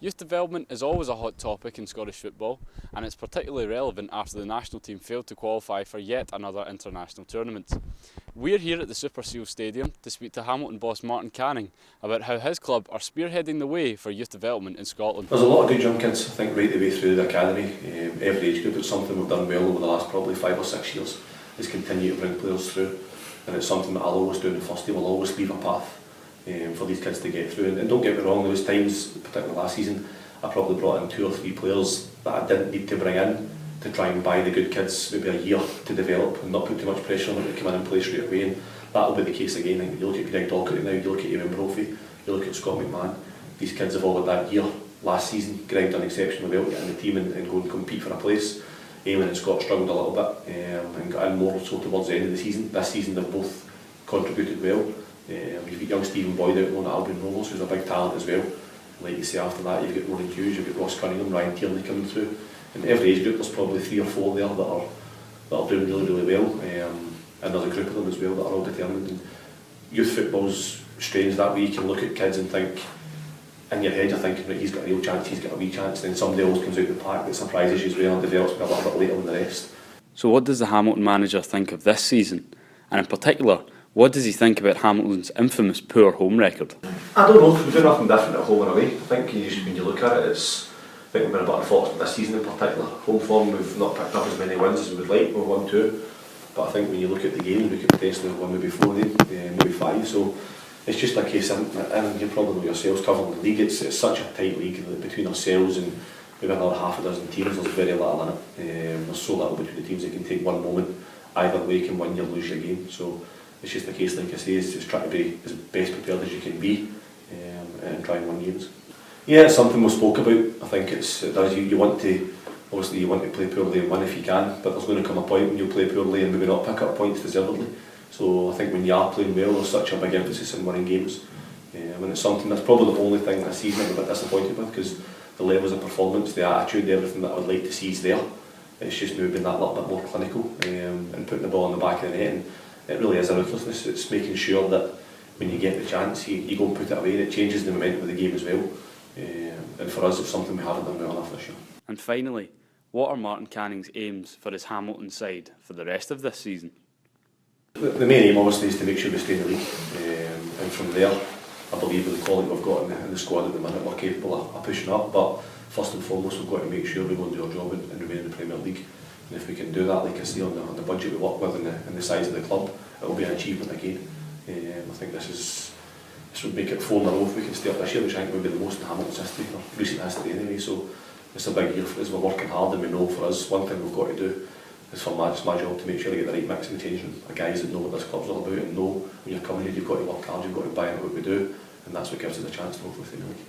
Youth development is always a hot topic in Scottish football, and it's particularly relevant after the national team failed to qualify for yet another international tournament. We're here at the Super Seal Stadium to speak to Hamilton boss Martin Canning about how his club are spearheading the way for youth development in Scotland. There's a lot of good young kids, I think, right the way through the academy. Every age group, it's something we've done well over the last probably 5 or 6 years, is continue to bring players through. And it's something that I'll always do in the first team. I'll always leave a path for these kids to get through. And don't get me wrong, there was times, particularly last season, I probably brought in 2 or 3 players that I didn't need to bring in to try and buy the good kids maybe a year to develop and not put too much pressure on them to come in and play straight away. And that'll be the case again. Like, you look at Greg Docherty now, you look at Ewan Brophy, you look at Scott McMahon. These kids have all had that year last season. Greg done exceptionally well to get in the team and go and compete for a place. Eamon and Scott struggled a little bit and got in more so towards the end of the season. This season they've both contributed well. You've got young Stephen Boyd out on at Albion Rovers, who's a big talent as well. Like you say, after that you've got Ronan Hughes, you've got Ross Cunningham, Ryan Tierney coming through. In every age group there's probably 3 or 4 there that are doing really, really well. And there's a group of them as well that are all determined. And youth football's strange that way. You can look at kids and think, in your head you're thinking, right, he's got a real chance, he's got a wee chance. Then somebody else comes out the pack that surprises you as well and develops a little bit later than the rest. So what does the Hamilton manager think of this season? And in particular, what does he think about Hamilton's infamous poor home record? I don't know, we do nothing different at home and away. I think when you look at it, I think we've been a bit unfortunate this season in particular. Home form, we've not picked up as many wins as we would like. We've won 2, but I think when you look at the games, we could potentially have won maybe 4 maybe 5. So it's just a case, and you probably know yourselves covering the league, it's such a tight league that between ourselves and maybe another half a dozen teams, there's very little in it. There's so little between the teams that can take one moment either way, can win or lose your game. So it's just a case, like I say, is just try to be as best prepared as you can be and try and win games. Yeah, it's something we spoke about. I think it does. You want to, obviously you want to play poorly and win if you can, but there's going to come a point when you'll play poorly and maybe not pick up points deservedly. So I think when you are playing well, there's such a big emphasis on winning games. And it's something that's probably the only thing this season I'm a bit disappointed with, because the levels of performance, the attitude, everything that I would like to see is there. It's just maybe been that little bit more clinical and putting the ball in the back of the net. And it really is a ruthlessness. It's making sure that when you get the chance, you go and put it away, and it changes the momentum of the game as well. And for us, it's something we haven't done well enough this year. And finally, what are Martin Canning's aims for his Hamilton side for the rest of this season? The main aim obviously is to make sure we stay in the league, and from there I believe with the quality we've got in the squad at the minute we're capable of pushing up, but first and foremost we've got to make sure we go and do our job and remain in the Premier League. And if we can do that, like I say, on the budget we work with and the size of the club, it will be an achievement again. I think this would make it 4 in a row if we can stay up this year, which I think would be the most in Hamilton's history, or recent history anyway. So it's a big year for us. We're working hard, and we know for us one thing we've got to do is for my job to make sure I get the right mix in the changing room. Guys that know what this club's all about and know when you're coming here you've got to work hard, you've got to buy into what we do, and that's what gives us a chance to hopefully stay in the league.